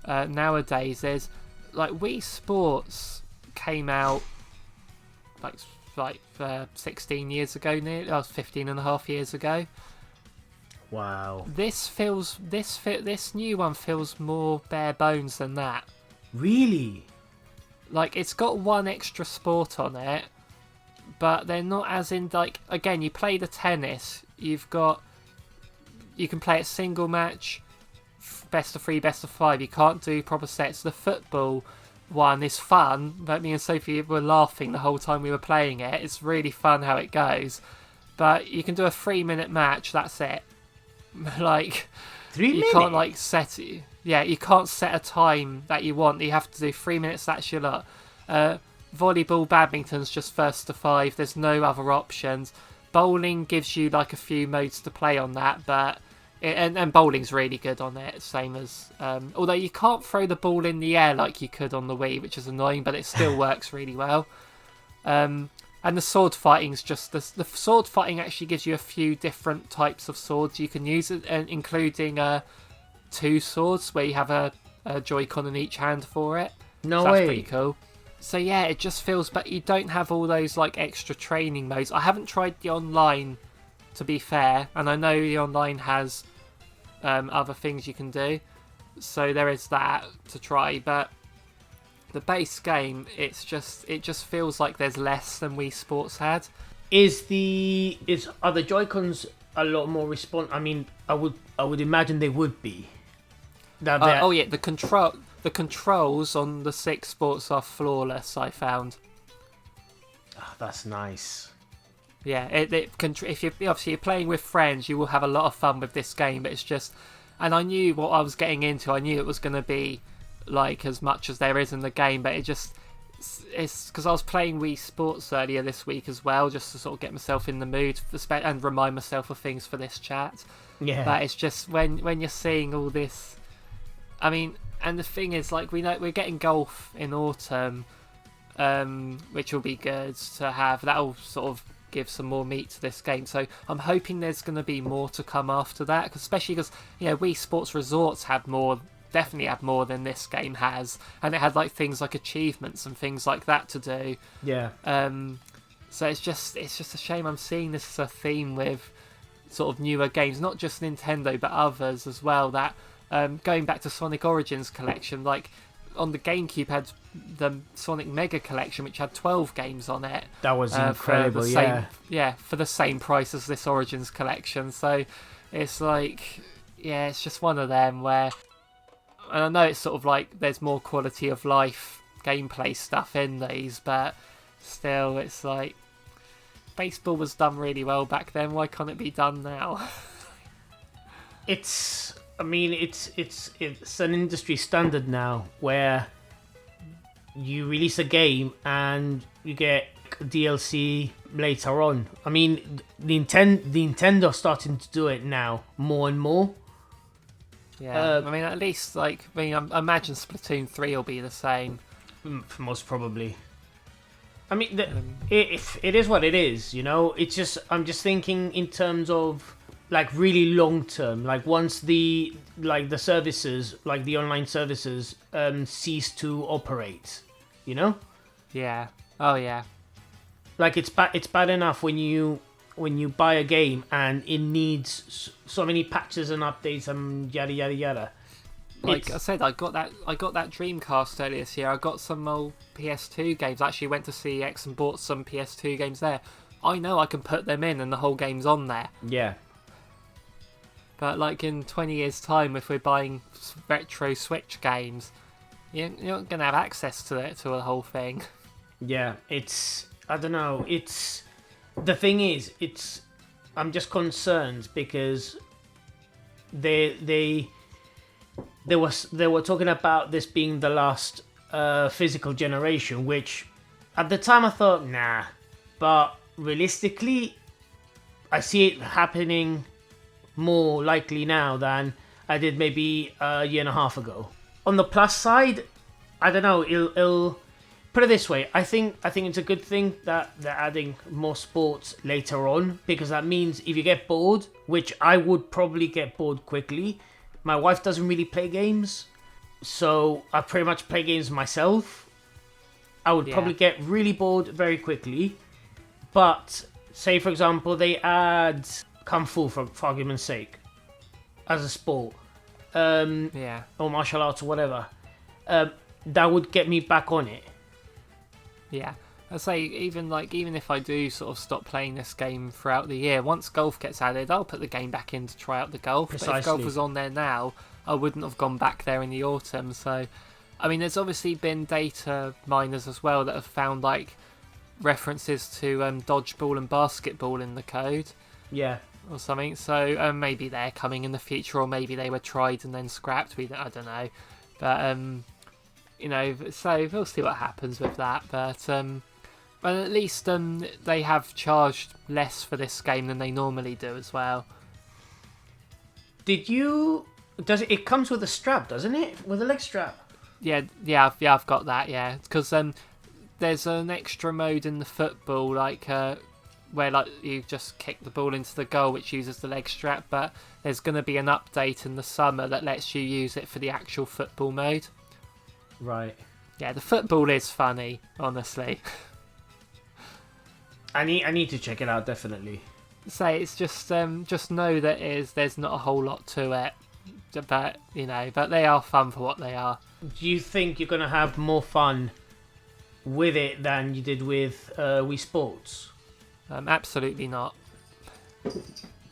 nowadays, is like Wii Sports came out like 16 years ago, nearly. I was 15 and a half years ago. Wow. This new one feels more bare bones than that. Really? Like, it's got one extra sport on it, but they're not as in, like, again, you play the tennis, you can play it single match, best of 3, best of 5. You can't do proper sets. The football one is fun, but me and Sophie were laughing the whole time we were playing it. It's really fun how it goes, but you can do a 3-minute match, that's it. Like, 3 minutes? You can't like set it. Yeah, you can't set a time that you want. You have to do 3 minutes, that's your lot. Volleyball, badminton's just first to 5. There's no other options. Bowling gives you like a few modes to play on that, but and bowling's really good on it, same as although you can't throw the ball in the air like you could on the Wii, which is annoying, but it still works really well. And the sword fighting's just the sword fighting actually gives you a few different types of swords you can use, including 2 swords where you have a Joy-Con in each hand for it. No so way. That's pretty cool. So yeah, it just feels, but you don't have all those like extra training modes. I haven't tried the online, to be fair, and I know the online has other things you can do, so there is that to try. But the base game, it just feels like there's less than Wii Sports had. Are the Joy-Cons a lot more I mean, I would imagine they would be. Oh yeah, the controls on the 6 Sports are flawless, I found. Oh, that's nice. Yeah, if you're playing with friends, you will have a lot of fun with this game. But it's just, and I knew what I was getting into. I knew it was going to be like as much as there is in the game, but it's because I was playing Wii Sports earlier this week as well, just to sort of get myself in the mood and remind myself of things for this chat. Yeah. But it's just when you're seeing all this, I mean, and the thing is, like, we know we're getting golf in autumn, which will be good to have. That'll sort of give some more meat to this game, so I'm hoping there's going to be more to come after that, especially because Wii Sports Resorts definitely had more than this game has, and it had like things like achievements and things like that to do. Yeah. So it's just a shame I'm seeing this as a theme with sort of newer games, not just Nintendo but others as well, that going back to Sonic Origins collection, like on the GameCube had the Sonic Mega Collection, which had 12 games on it. That was incredible, for the same price as this Origins collection. So it's like, yeah, it's just one of them where, and I know it's sort of like there's more quality of life gameplay stuff in these, but still, it's like baseball was done really well back then. Why can't it be done now? It's an industry standard now where you release a game and you get DLC later on. I mean, Nintendo starting to do it now more and more. Yeah, I mean, at least I imagine Splatoon 3 will be the same. Most probably. I mean, it is what it is, you know. It's just I'm just thinking in terms of like really long term. Like once the services, like the online services, cease to operate, you know. Yeah. Oh yeah. Like it's bad enough when you buy a game and it needs so many patches and updates and yada yada yada. I said, I got that Dreamcast earlier this year. I got some old PS2 games. I actually went to CEX and bought some PS2 games there. I know I can put them in and the whole game's on there. Yeah. But like in 20 years' time, if we're buying retro Switch games, you're not going to have access to the whole thing. Yeah, I don't know. The thing is, I'm just concerned because they were talking about this being the last physical generation, which at the time I thought, nah. But realistically, I see it happening more likely now than I did maybe a year and a half ago. On the plus side, I don't know. It'll put it this way. I think it's a good thing that they're adding more sports later on, because that means if you get bored, which I would probably get bored quickly. My wife doesn't really play games, so I pretty much play games myself. I would probably get really bored very quickly. But say, for example, they add Kung Fu, for argument's sake, as a sport. Or martial arts or whatever. That would get me back on it. Yeah. I say, even if I do sort of stop playing this game throughout the year, once golf gets added, I'll put the game back in to try out the golf. Precisely. But if golf was on there now, I wouldn't have gone back there in the autumn. So, I mean, there's obviously been data miners as well that have found like references to dodgeball and basketball in the code. Yeah. Or something. So maybe they're coming in the future, or maybe they were tried and then scrapped. I don't know. But so we'll see what happens with that. But at least they have charged less for this game than they normally do as well. It comes with a strap, doesn't it? With a leg strap? Yeah, I've got that, yeah. Because there's an extra mode in the football, like where like you just kick the ball into the goal, which uses the leg strap, but there's going to be an update in the summer that lets you use it for the actual football mode. Right. Yeah, the football is funny, honestly. I need to check it out, definitely. Say it's just know that there's not a whole lot to it, but they are fun for what they are. Do you think you're gonna have more fun with it than you did with Wii Sports? Absolutely not.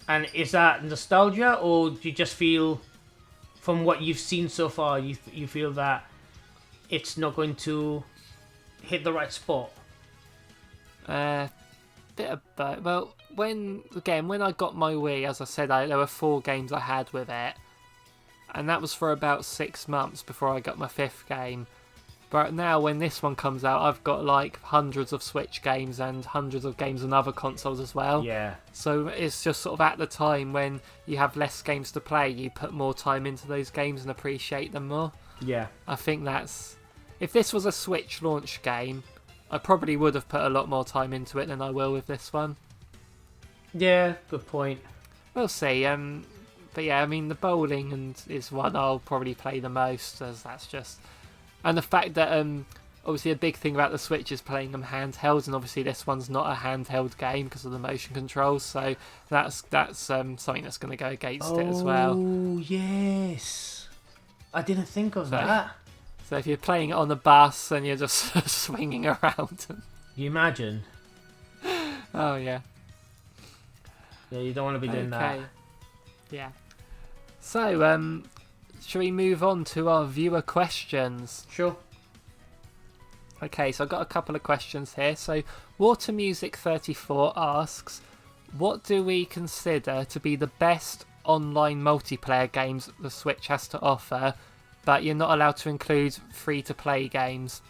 And is that nostalgia, or do you just feel, from what you've seen so far, you feel that it's not going to hit the right spot? Bit of both. Well, when I got my Wii, as I said, there were 4 games I had with it, and that was for about 6 months before I got my 5th game. But now, when this one comes out, I've got like hundreds of Switch games and hundreds of games on other consoles as well. Yeah. So it's just sort of at the time when you have less games to play, you put more time into those games and appreciate them more. Yeah. I think if this was a Switch launch game, I probably would have put a lot more time into it than I will with this one. Yeah, good point. We'll see. But yeah, I mean, the bowling is one I'll probably play the most, as that's just... And the fact that obviously a big thing about the Switch is playing them handheld, and obviously this one's not a handheld game because of the motion controls, so that's something that's going to go against it as well. Oh yes, I didn't think of that. So if you're playing it on the bus and you're just swinging around. You imagine? Oh, yeah. Yeah, you don't want to be doing that. Yeah. So, shall we move on to our viewer questions? Sure. Okay, so I've got a couple of questions here. So, Water Music 34 asks, what do we consider to be the best online multiplayer games the Switch has to offer, but you're not allowed to include free-to-play games?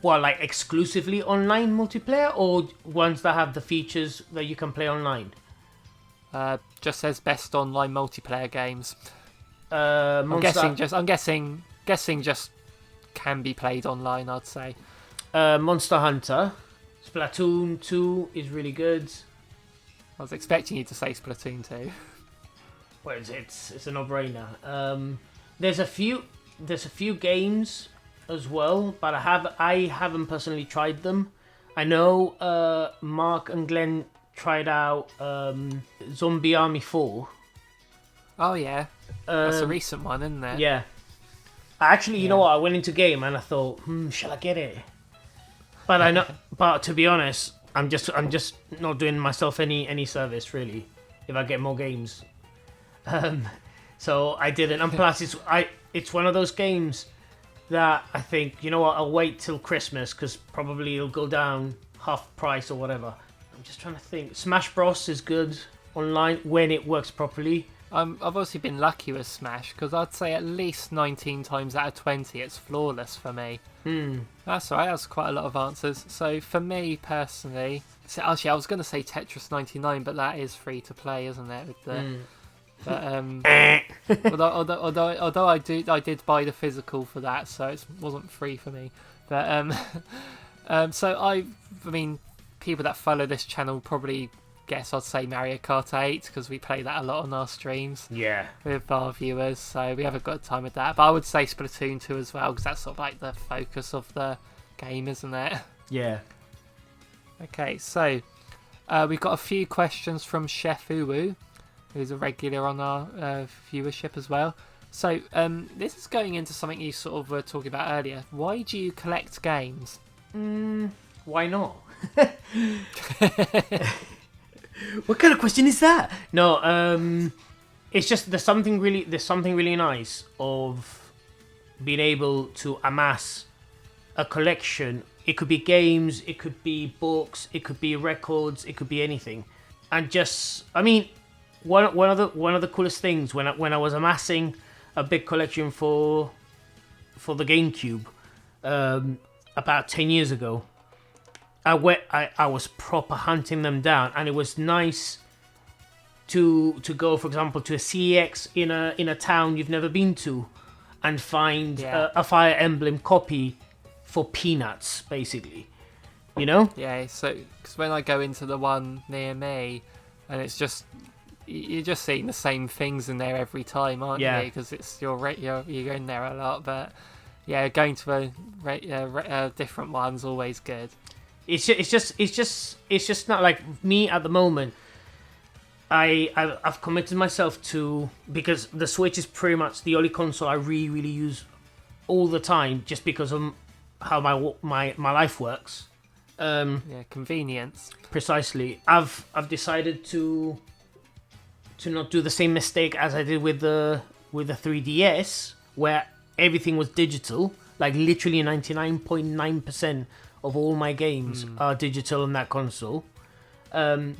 What, like exclusively online multiplayer, or ones that have the features that you can play online? Just says best online multiplayer games. I'm guessing just can be played online, I'd say. Monster Hunter, Splatoon 2 is really good. I was expecting you to say Splatoon 2. Well, it's a no-brainer. There's a few games as well, but I haven't personally tried them. I know Mark and Glenn tried out Zombie Army 4. Oh yeah, that's a recent one, isn't it? Yeah. Actually, you know what? I went into game and I thought, shall I get it? But to be honest, I'm just not doing myself any service really. If I get more games, so I didn't. And plus, it's one of those games that I think, you know what? I'll wait till Christmas because probably it'll go down half price or whatever. I'm just trying to think. Smash Bros is good online when it works properly. I've obviously been lucky with Smash because I'd say at least 19 times out of 20 it's flawless for me. That's all right, that's quite a lot of answers. So for me personally, actually I was going to say Tetris 99, but that is free to play, isn't it? With the, but although I did buy the physical for that, so it wasn't free for me. But so I mean, people that follow this channel probably guess I'd say Mario Kart 8 because we play that a lot on our streams. Yeah. With our viewers, so we have a good time with that. But I would say Splatoon 2 as well because that's sort of like the focus of the game, isn't it? Yeah. Okay, so we've got a few questions from Chef Uwu, who's a regular on our viewership as well. So this is going into something you sort of were talking about earlier. Why do you collect games? Why not? What kind of question is that? No, it's just there's something really nice of being able to amass a collection. It could be games, it could be books, it could be records, it could be anything. And just, I mean, one of the coolest things when I was amassing a big collection for the GameCube about 10 years ago. I was proper hunting them down, and it was nice to go, for example, to a CEX in a town you've never been to, and find a Fire Emblem copy for peanuts, basically. You know? Yeah. So, because when I go into the one near me, and it's just you're just seeing the same things in there every time, aren't you? Because it's you're in there a lot, but yeah, going to a different one's always good. It's just not like me at the moment. I've committed myself to, because the Switch is pretty much the only console I really use all the time, just because of how my life works. Convenience. Precisely. I've decided to not do the same mistake as I did with the 3DS, where everything was digital. Like literally 99.9% of all my games are digital on that console. So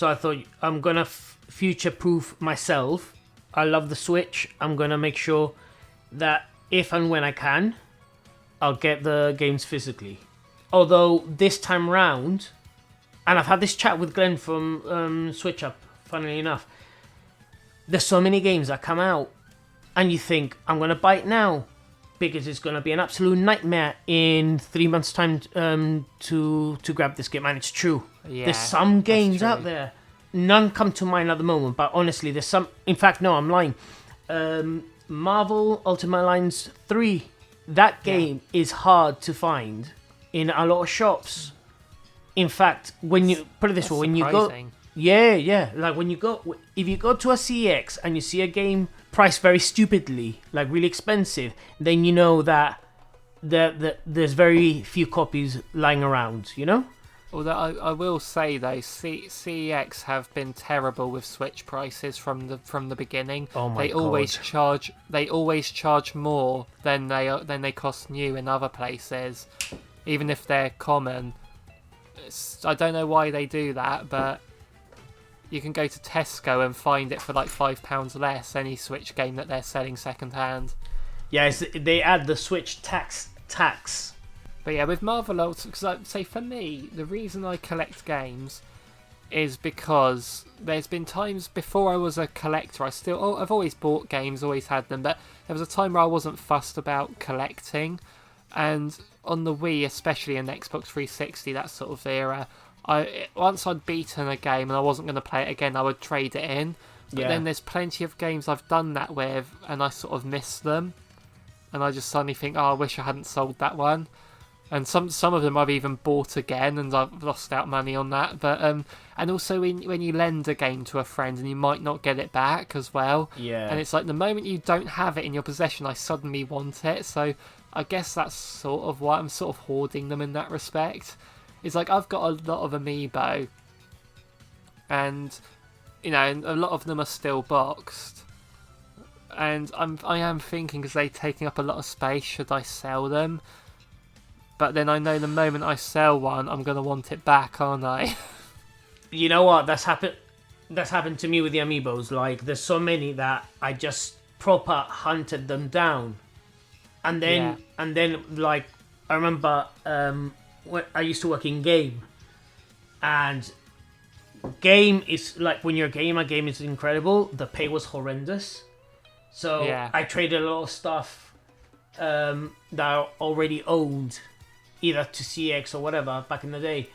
I thought I'm gonna future-proof myself. I love the Switch. I'm gonna make sure that if and when I can, I'll get the games physically. Although this time round, and I've had this chat with Glenn from Switch Up, funnily enough, there's so many games that come out and you think, I'm gonna buy it now because it's going to be an absolute nightmare in 3 months' time to grab this game. And it's true. Yeah, there's some games out there. None come to mind at the moment, but honestly, there's some. In fact, no, I'm lying. Marvel Ultimate Alliance 3. That game is hard to find in a lot of shops. In fact, when you put it this way, Yeah. Like if you go to a CX and you see a game priced very stupidly, like really expensive, then you know that there's very few copies lying around. You know. Although I will say though, CEX have been terrible with Switch prices from the beginning. Oh my They God. always charge more than they cost new in other places, even if they're common. I don't know why they do that, but you can go to Tesco and find it for like £5 less any Switch game that they're selling second hand. Yeah, they add the Switch tax. But yeah, with Marvel Ultimate, because I'd say for me, the reason I collect games is because there's been times before I was a collector, I've always bought games, always had them, but there was a time where I wasn't fussed about collecting, and on the Wii, especially in Xbox 360, that sort of era, once I'd beaten a game and I wasn't going to play it again, I would trade it in. But then there's plenty of games I've done that with, and I sort of miss them, and I just suddenly think, I wish I hadn't sold that one. And some of them I've even bought again, and I've lost out money on that. But and also when you lend a game to a friend and you might not get it back as well. Yeah. And it's like the moment you don't have it in your possession, I suddenly want it. So I guess that's sort of why I'm sort of hoarding them in that respect. It's like I've got a lot of Amiibo, and and a lot of them are still boxed. And I am thinking, because they're taking up a lot of space, should I sell them? But then I know the moment I sell one, I'm going to want it back, aren't I? You know what? That's happened to me with the Amiibos. Like, there's so many that I just proper hunted them down. And then, like, I remember when I used to work in game. And game is, like, when you're a gamer, game is incredible. The pay was horrendous. So I traded a lot of stuff that I already owned, either to CX or whatever back in the day,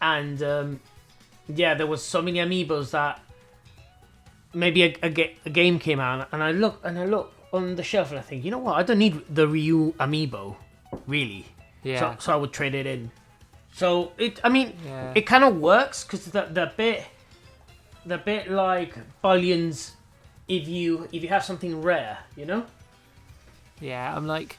and there was so many Amiibos that maybe a game came out, and I look on the shelf and I think, you know what, I don't need the Ryu Amiibo, really. Yeah. So I would trade it in. So it kind of works, because the bit like bullions if you have something rare, you know. Yeah, I'm like,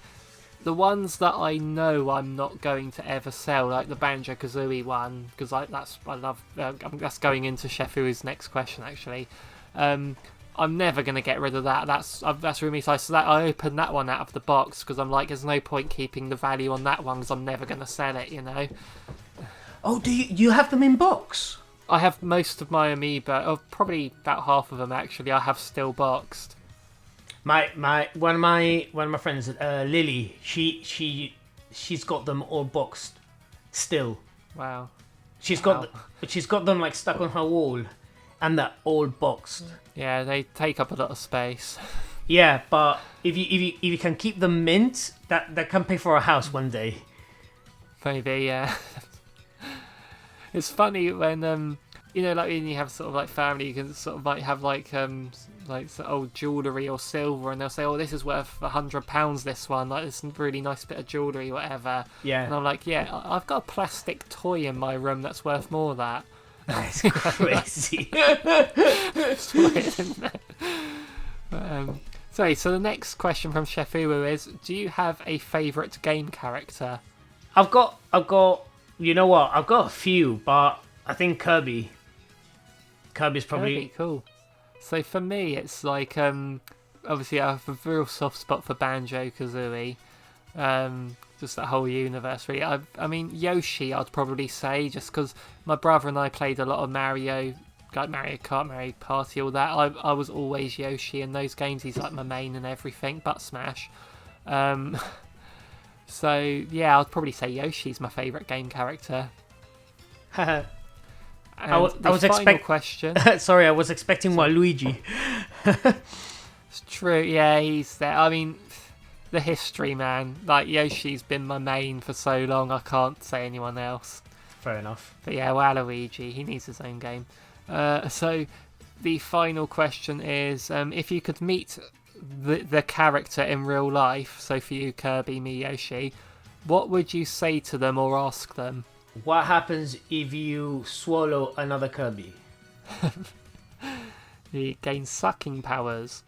the ones that I know I'm not going to ever sell, like the Banjo-Kazooie one, because I love. That's going into Shefu's next question actually. I'm never going to get rid of that. That's really nice. So that I opened that one out of the box because I'm like, there's no point keeping the value on that one because I'm never going to sell it. Oh, do you have them in box? I have most of my Amiibo, probably about half of them actually. I have still boxed. One of my friends, Lily, she's got them all boxed still. Wow. She's got them like stuck on her wall, and they're all boxed. Yeah, they take up a lot of space. Yeah, but if you can keep them mint, that can pay for a house one day. Maybe, yeah. It's funny when like when you have sort of like family, you can sort of like have like old jewellery or silver, and they'll say, "Oh, this is worth £100. This one, like this really nice bit of jewellery, whatever." Yeah. And I'm like, "Yeah, I've got a plastic toy in my room that's worth more than that." That's crazy. It's weird, isn't it? Sorry. So the next question from Shefu is: do you have a favourite game character? I've got. You know what? I've got a few, but I think Kirby. Kirby's probably cool. So for me, it's like obviously I have a real soft spot for Banjo-Kazooie, just that whole universe. Really, I mean Yoshi, I'd probably say, just because my brother and I played a lot of Mario, like Mario Kart, Mario Party, all that. I was always Yoshi in those games. He's like my main and everything, but Smash. So yeah, I'd probably say Yoshi's my favourite game character. I was expecting question. Sorry, I was expecting Waluigi. It's true, yeah, he's there. I mean, the history, man. Like Yoshi's been my main for so long, I can't say anyone else. Fair enough. But yeah, Waluigi, he needs his own game. So the final question is, if you could meet the character in real life, so for you, Kirby, me, Yoshi, what would you say to them or ask them? What happens if you swallow another Kirby? He gains sucking powers.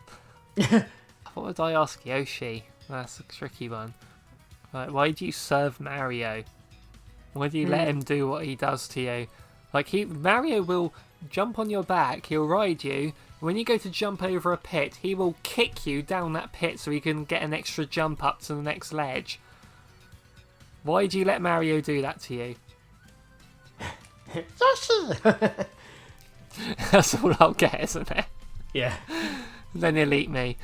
What would I ask Yoshi? That's a tricky one. Like, why do you serve Mario? Why do you let him do what he does to you? Like, Mario will jump on your back, he'll ride you. When you go to jump over a pit, he will kick you down that pit so he can get an extra jump up to the next ledge. Why do you let Mario do that to you? That's all I'll get, isn't it? Yeah. Then he'll eat me.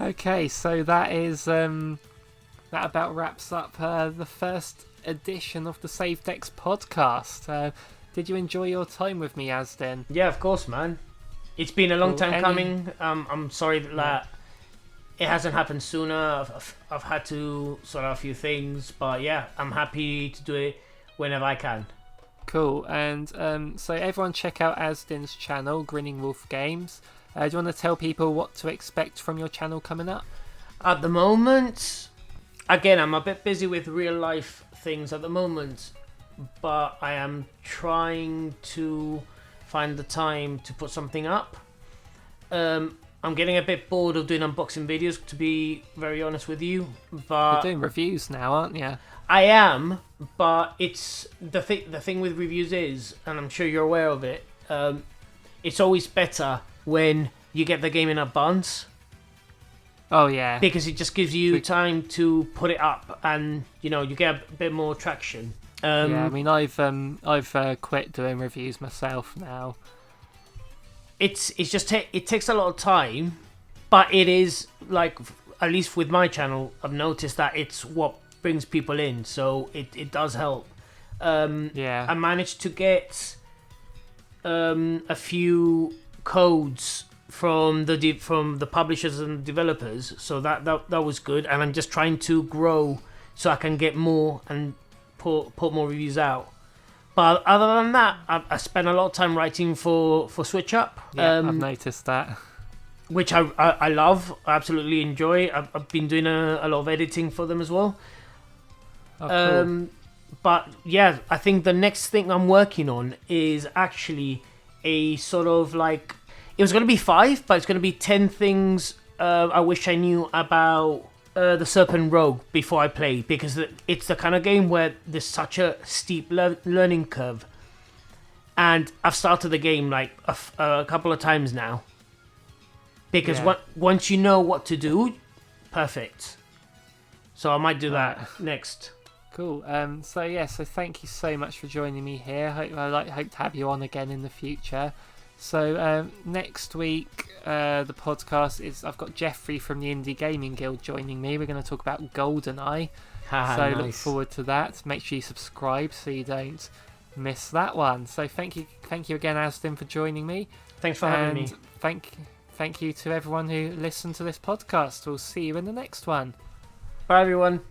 Okay, so that is that about wraps up the first edition of the SaveDex podcast. Did you enjoy your time with me, Azdin? Yeah, of course, man. It's been a long time coming. I'm sorry that it hasn't happened sooner. I've had to sort out a few things, but yeah, I'm happy to do it whenever I can. Cool, and so everyone check out Azdin's channel, Grinning Wolf Games. Do you want to tell people what to expect from your channel coming up? At the moment, again, I'm a bit busy with real life things at the moment, but I am trying to find the time to put something up. I'm getting a bit bored of doing unboxing videos, to be very honest with you. But you're doing reviews now, aren't you? I am, but it's the thing with reviews is, and I'm sure you're aware of it, it's always better when you get the game in advance. Oh yeah, because it just gives you time to put it up, and you get a bit more traction. Yeah, I mean, I've quit doing reviews myself now. It takes a lot of time, but it is, like, at least with my channel, I've noticed that it's what brings people in, so it does help. Yeah, I managed to get a few codes from the publishers and developers, so that was good, and I'm just trying to grow so I can get more and put more reviews out. But other than that, I spent a lot of time writing for Switch Up. Yeah, I've noticed that. Which I love, I absolutely enjoy. I've been doing a lot of editing for them as well. Oh, cool. But yeah, I think the next thing I'm working on is actually a sort of like... It was going to be 5, but it's going to be 10 things I wish I knew about the Serpent Rogue before I play, because it's the kind of game where there's such a steep learning curve. And I've started the game like a couple of times now. Because once you know what to do, perfect. So I might do that next. Cool. So thank you so much for joining me here. Hope to have you on again in the future. So next week, the podcast is... I've got Jeffrey from the Indie Gaming Guild joining me. We're going to talk about GoldenEye. So Nice. Look forward to that. Make sure you subscribe so you don't miss that one. So thank you again, Azdin, for joining me. Thanks for having me. Thank you to everyone who listened to this podcast. We'll see you in the next one. Bye, everyone.